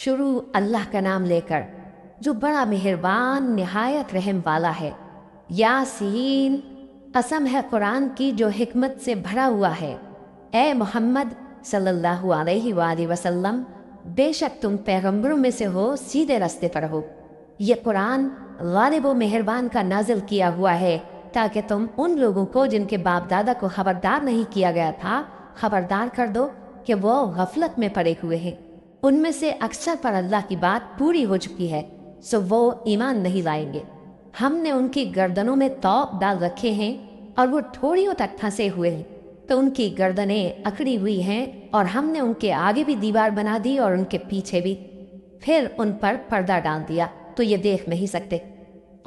शुरू अल्लाह का नाम लेकर जो बड़ा मेहरबान निहायत रहम वाला है। यासीन, कसम है कुरान की जो हिकमत से भरा हुआ है। ए मोहम्मद सल्लल्लाहु अलैहि वसल्लम, बेशक तुम पैगंबरों में से हो, सीधे रास्ते पर हो। ये कुरान गालिब व मेहरबान का नाजिल किया हुआ है ताकि तुम उन लोगों को जिनके बाप दादा को खबरदार नहीं किया गया था खबरदार कर दो कि वो गफलत में पड़े हुए हैं। उनमें से अक्सर पर अल्लाह की बात पूरी हो चुकी है, सो वो ईमान नहीं लाएंगे। हमने उनकी गर्दनों में तौक डाल रखे हैं और वो ठोड़ियों तक फंसे हुए हैं, तो उनकी गर्दनें अकड़ी हुई हैं, और हमने उनके आगे भी दीवार बना दी और उनके पीछे भी। फिर उन पर पर्दा डाल दिया तो ये देख नहीं सकते,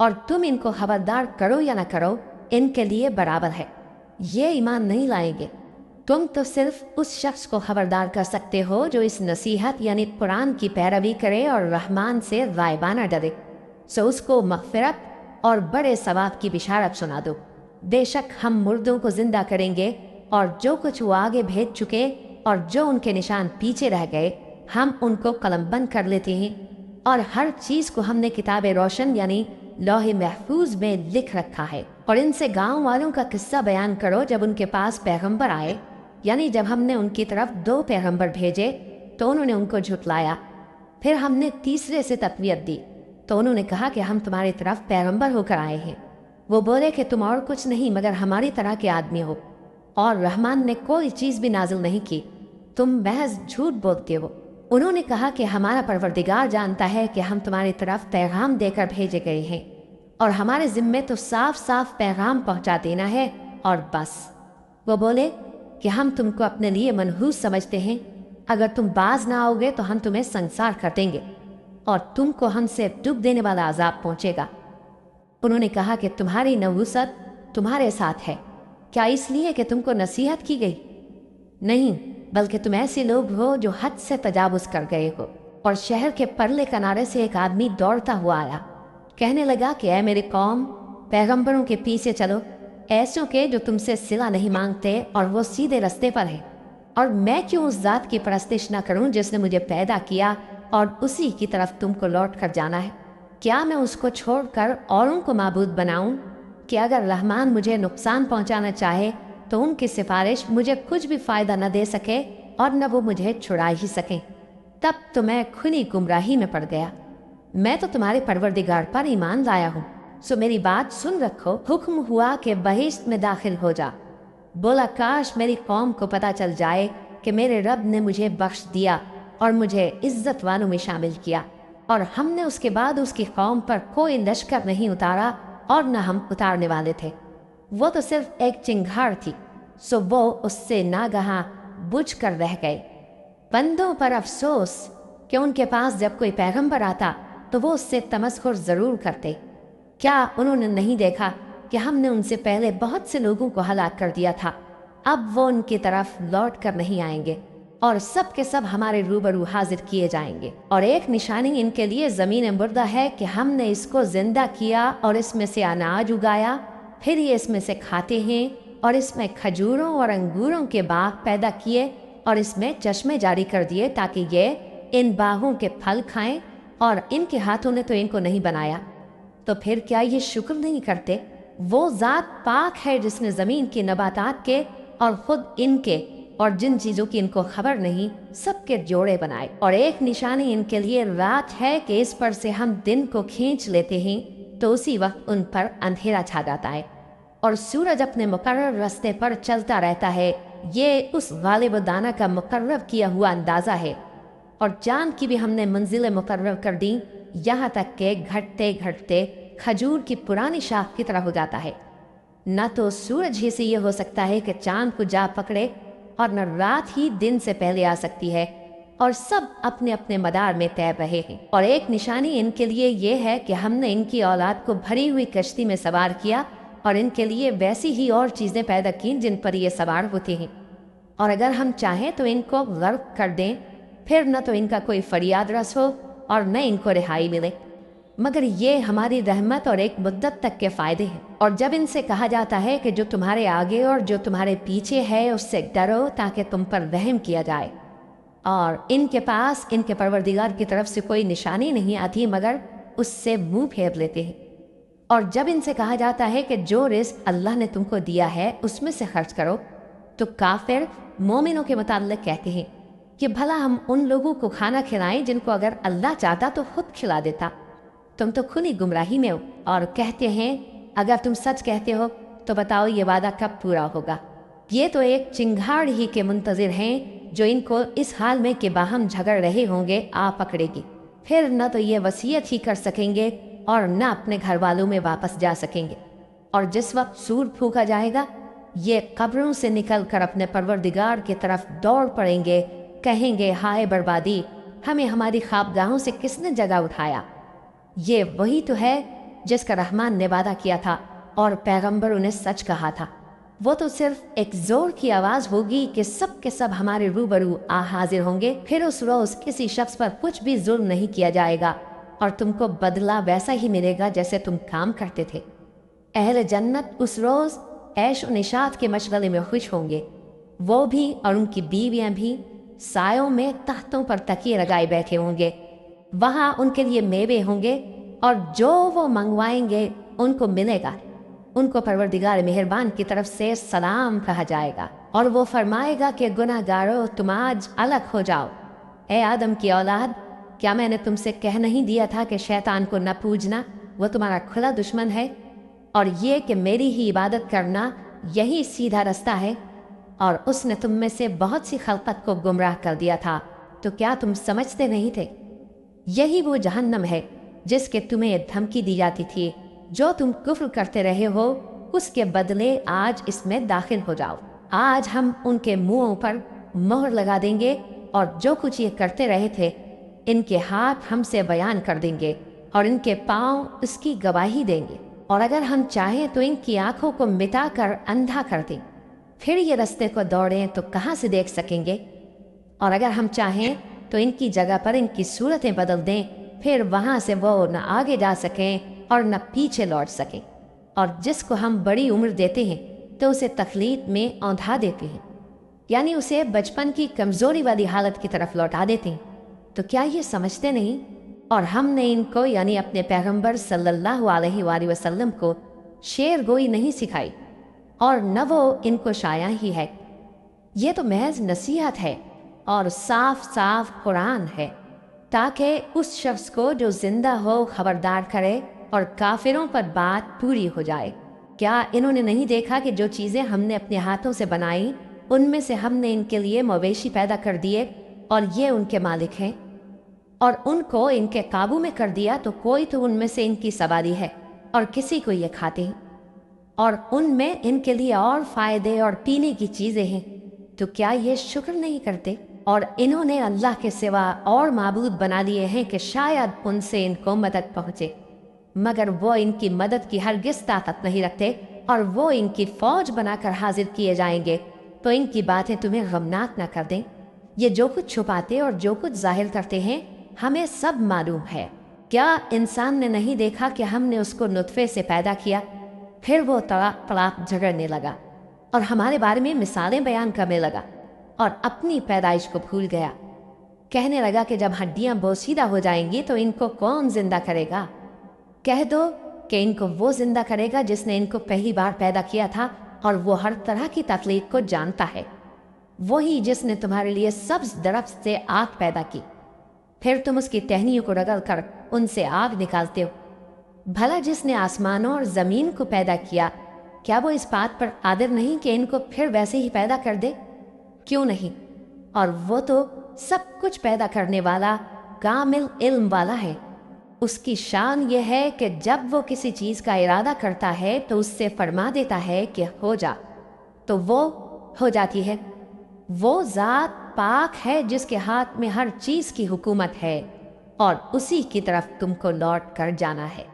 और तुम इनको खबरदार करो या न करो, इनके लिए बराबर है, ये ईमान नहीं लाएंगे। तुम तो सिर्फ उस शख्स को खबरदार कर सकते हो जो इस नसीहत यानी कुरान की पैरवी करे और रहमान से गायबाना डरे, सो उसको मग़फ़िरत और बड़े सवाब की बिशारत सुना दो। बेशक हम मुर्दों को जिंदा करेंगे, और जो कुछ वो आगे भेज चुके और जो उनके निशान पीछे रह गए हम उनको कलमबंद कर लेते हैं, और हर चीज़ को हमने किताब रोशन यानी लौह महफूज में लिख रखा है। और इनसे गांव वालों का किस्सा बयान करो जब उनके पास पैगंबर आए, यानी जब हमने उनकी तरफ 2 पैगंबर भेजे तो उन्होंने उनको झुटलाया। फिर हमने तीसरे से तक़वियत दी तो उन्होंने कहा कि हम तुम्हारी तरफ पैगंबर होकर आए हैं। वो बोले कि तुम और कुछ नहीं मगर हमारी तरह के आदमी हो, और रहमान ने कोई चीज़ भी नाजिल नहीं की, तुम महज झूठ बोलते हो। उन्होंने कहा कि हमारा परवरदिगार जानता है कि हम तुम्हारी तरफ पैगाम देकर भेजे गए हैं, और हमारे ज़िम्मे तो साफ साफ पैगाम पहुंचा देना है और बस। वो बोले कि हम तुमको अपने लिए मनहूस समझते हैं, अगर तुम बाज ना आओगे तो हम तुम्हें संसार कर देंगे और तुमको हमसे डूब देने वाला अजाब पहुंचेगा। उन्होंने कहा कि तुम्हारी नबूसत तुम्हारे साथ है, क्या इसलिए कि तुमको नसीहत की गई? नहीं, बल्कि तुम ऐसे लोग हो जो हद से तजावुज़ कर गए हो। और शहर के परले किनारे से एक आदमी दौड़ता हुआ आया, कहने लगा कि ऐ मेरी कौम, पैगंबरों के पीछे चलो, ऐसों के जो तुमसे सिला नहीं मांगते और वो सीधे रास्ते पर है। और मैं क्यों उस ज़ात की परस्तिश न करूं जिसने मुझे पैदा किया और उसी की तरफ तुमको लौट कर जाना है? क्या मैं उसको छोड़कर औरों को माबूद बनाऊं कि अगर रहमान मुझे नुकसान पहुंचाना चाहे तो उनकी सिफारिश मुझे कुछ भी फ़ायदा न दे सके और न वो मुझे छुड़ा ही सकें? तब तो मैं खुली गुमराही में पड़ गया। मैं तो तुम्हारे परवरदिगार पर ईमान लाया हूँ, सो मेरी बात सुन रखो। हुक्म हुआ कि बहिश्त में दाखिल हो जा। बोला काश मेरी कौम को पता चल जाए कि मेरे रब ने मुझे बख्श दिया और मुझे इज्जत वालों में शामिल किया, और हमने उसके बाद उसकी कौम पर कोई लश्कर नहीं उतारा और न हम उतारने वाले थे। वो तो सिर्फ एक चिंगार थी, सो वो उससे नागहां बुझ कर रह गए। बंदों पर अफसोस कि उनके पास जब कोई पैगंबर आता तो वो उससे तमस्खुर ज़रूर करते। क्या उन्होंने नहीं देखा कि हमने उनसे पहले बहुत से लोगों को हलाक कर दिया था? अब वो उनकी तरफ लौट कर नहीं आएंगे और सब के सब हमारे रूबरू हाजिर किए जाएंगे। और एक निशानी इनके लिए ज़मीन मुर्दा है कि हमने इसको जिंदा किया और इसमें से अनाज उगाया, फिर ये इसमें से खाते हैं, और इसमें खजूरों और अंगूरों के बाग पैदा किए और इसमें चश्मे जारी कर दिए ताकि ये इन बागों के फल खाएं, और इनके हाथों ने तो इनको नहीं बनाया। तो फिर क्या ये शुक्र नहीं करते? वो ज़ात पाक है जिसने ज़मीन के नबातात के और ख़ुद इनके और जिन चीज़ों की इनको खबर नहीं सबके जोड़े बनाए। और एक निशानी इनके लिए रात है कि इस पर से हम दिन को खींच लेते हैं तो उसी वक्त उन पर अंधेरा छा जाता है, और सूरज अपने मुकर्रर रास्ते पर चलता रहता है। ये उस गालिब दाना का मुकर्रर किया हुआ अंदाज़ा है। और चाँद की भी हमने मंजिलें मुकर्रर कर दी, यहाँ तक के घटते घटते खजूर की पुरानी शाख की तरह हो जाता है। न तो सूरज ही से ये हो सकता है कि चाँद को जा पकड़े, और न रात ही दिन से पहले आ सकती है, और सब अपने अपने मदार में तैर रहे हैं। और एक निशानी इनके लिए ये है कि हमने इनकी औलाद को भरी हुई कश्ती में सवार किया और इनके लिए वैसी ही और चीज़ें पैदा की जिन पर ये सवार होते हैं, और अगर हम चाहें तो इनको गर्क कर दें, फिर न तो इनका कोई फरियाद रस हो और न इनको रिहाई मिले, मगर ये हमारी रहमत और एक मुद्दत तक के फ़ायदे हैं। और जब इनसे कहा जाता है कि जो तुम्हारे आगे और जो तुम्हारे पीछे है उससे डरो ताकि तुम पर रहम किया जाए, اور ان کے پاس ان کے پروردگار کی طرف سے کوئی نشانی نہیں آتی مگر اس سے منہ پھیر لیتے ہیں۔ اور جب ان سے کہا جاتا ہے کہ جو رزق اللہ نے تم کو دیا ہے اس میں سے خرچ کرو، تو کافر مومنوں کے متعلق کہتے ہیں کہ بھلا ہم ان لوگوں کو کھانا کھلائیں جن کو اگر اللہ چاہتا تو خود کھلا دیتا، تم تو کھلی گمراہی میں ہو۔ اور کہتے ہیں اگر تم سچ کہتے ہو تو بتاؤ یہ وعدہ کب پورا ہوگا؟ یہ تو ایک چنگھاڑ ہی کے منتظر ہیں جو ان کو اس حال میں کہ باہم جھگڑ رہے ہوں گے آ پکڑے گی، پھر نہ تو یہ وصیت ہی کر سکیں گے اور نہ اپنے گھر والوں میں واپس جا سکیں گے۔ اور جس وقت سور پھونکا جائے گا یہ قبروں سے نکل کر اپنے پروردگار کی طرف دوڑ پڑیں گے، کہیں گے ہائے بربادی، ہمیں ہماری خوابگاہوں سے کس نے جگہ اٹھایا۔ یہ وہی تو ہے جس کا رحمان نے وعدہ کیا تھا اور پیغمبروں نے سچ کہا تھا۔ وہ تو صرف ایک زور کی آواز ہوگی کہ سب کے سب ہمارے روبرو آ حاضر ہوں گے، پھر اس روز کسی شخص پر کچھ بھی ظلم نہیں کیا جائے گا اور تم کو بدلہ ویسا ہی ملے گا جیسے تم کام کرتے تھے۔ اہل جنت اس روز عیش و نشاط کے مشغلے میں خوش ہوں گے، وہ بھی اور ان کی بیویاں بھی سایوں میں تختوں پر تکیے لگائے بیٹھے ہوں گے۔ وہاں ان کے لیے میوے ہوں گے اور جو وہ منگوائیں گے ان کو ملے گا۔ ان کو پروردگار مہربان کی طرف سے سلام کہا جائے گا اور وہ فرمائے گا کہ گناہ گارو تم آج الگ ہو جاؤ۔ اے آدم کی اولاد، کیا میں نے تم سے کہہ نہیں دیا تھا کہ شیطان کو نہ پوجنا، وہ تمہارا کھلا دشمن ہے، اور یہ کہ میری ہی عبادت کرنا یہی سیدھا رستہ ہے، اور اس نے تم میں سے بہت سی خلقت کو گمراہ کر دیا تھا، تو کیا تم سمجھتے نہیں تھے؟ یہی وہ جہنم ہے جس کے تمہیں دھمکی دی جاتی تھی، جو تم کفر کرتے رہے ہو اس کے بدلے آج اس میں داخل ہو جاؤ۔ آج ہم ان کے منہوں پر مہر لگا دیں گے اور جو کچھ یہ کرتے رہے تھے ان کے ہاتھ ہم سے بیان کر دیں گے اور ان کے پاؤں اس کی گواہی دیں گے، اور اگر ہم چاہیں تو ان کی آنکھوں کو مٹا کر اندھا کر دیں، پھر یہ رستے کو دوڑیں تو کہاں سے دیکھ سکیں گے، اور اگر ہم چاہیں تو ان کی جگہ پر ان کی صورتیں بدل دیں، پھر وہاں سے وہ نہ آگے جا سکیں اور نہ پیچھے لوٹ سکیں۔ اور جس کو ہم بڑی عمر دیتے ہیں تو اسے تخلیق میں اوندھا دیتے ہیں، یعنی اسے بچپن کی کمزوری والی حالت کی طرف لوٹا دیتے ہیں۔ تو کیا یہ سمجھتے نہیں؟ اور ہم نے ان کو یعنی اپنے پیغمبر صلی اللہ علیہ وآلہ وسلم کو شعر گوئی نہیں سکھائی، اور نہ وہ ان کو شایع ہی ہے، یہ تو محض نصیحت ہے اور صاف صاف قرآن ہے، تاکہ اس شخص کو جو زندہ ہو خبردار کرے اور کافروں پر بات پوری ہو جائے۔ کیا انہوں نے نہیں دیکھا کہ جو چیزیں ہم نے اپنے ہاتھوں سے بنائی ان میں سے ہم نے ان کے لیے مویشی پیدا کر دیے اور یہ ان کے مالک ہیں، اور ان کو ان کے قابو میں کر دیا تو کوئی تو ان میں سے ان کی سواری ہے اور کسی کو یہ کھاتے ہیں، اور ان میں ان کے لیے اور فائدے اور پینے کی چیزیں ہیں، تو کیا یہ شکر نہیں کرتے؟ اور انہوں نے اللہ کے سوا اور معبود بنا لیے ہیں کہ شاید ان سے ان کو مدد پہنچے، مگر وہ ان کی مدد کی ہرگز طاقت نہیں رکھتے، اور وہ ان کی فوج بنا کر حاضر کیے جائیں گے تو ان کی باتیں تمہیں غمناک نہ کر دیں۔ یہ جو کچھ چھپاتے اور جو کچھ ظاہر کرتے ہیں ہمیں سب معلوم ہے۔ کیا انسان نے نہیں دیکھا کہ ہم نے اس کو نطفے سے پیدا کیا، پھر وہ طلاق جھگڑنے لگا اور ہمارے بارے میں مثالیں بیان کرنے لگا اور اپنی پیدائش کو بھول گیا، کہنے لگا کہ جب ہڈیاں بوسیدہ ہو جائیں گی تو ان کو کون زندہ کرے گا؟ کہہ دو کہ ان کو وہ زندہ کرے گا جس نے ان کو پہلی بار پیدا کیا تھا، اور وہ ہر طرح کی تخلیق کو جانتا ہے، وہی جس نے تمہارے لیے سبز درخت سے آگ پیدا کی، پھر تم اس کی ٹہنیوں کو رگڑ کر ان سے آگ نکالتے ہو۔ بھلا جس نے آسمانوں اور زمین کو پیدا کیا، کیا وہ اس بات پر قادر نہیں کہ ان کو پھر ویسے ہی پیدا کر دے؟ کیوں نہیں؟ اور وہ تو سب کچھ پیدا کرنے والا کامل علم والا ہے۔ اس کی شان یہ ہے کہ جب وہ کسی چیز کا ارادہ کرتا ہے تو اس سے فرما دیتا ہے کہ ہو جا، تو وہ ہو جاتی ہے۔ وہ ذات پاک ہے جس کے ہاتھ میں ہر چیز کی حکومت ہے، اور اسی کی طرف تم کو لوٹ کر جانا ہے۔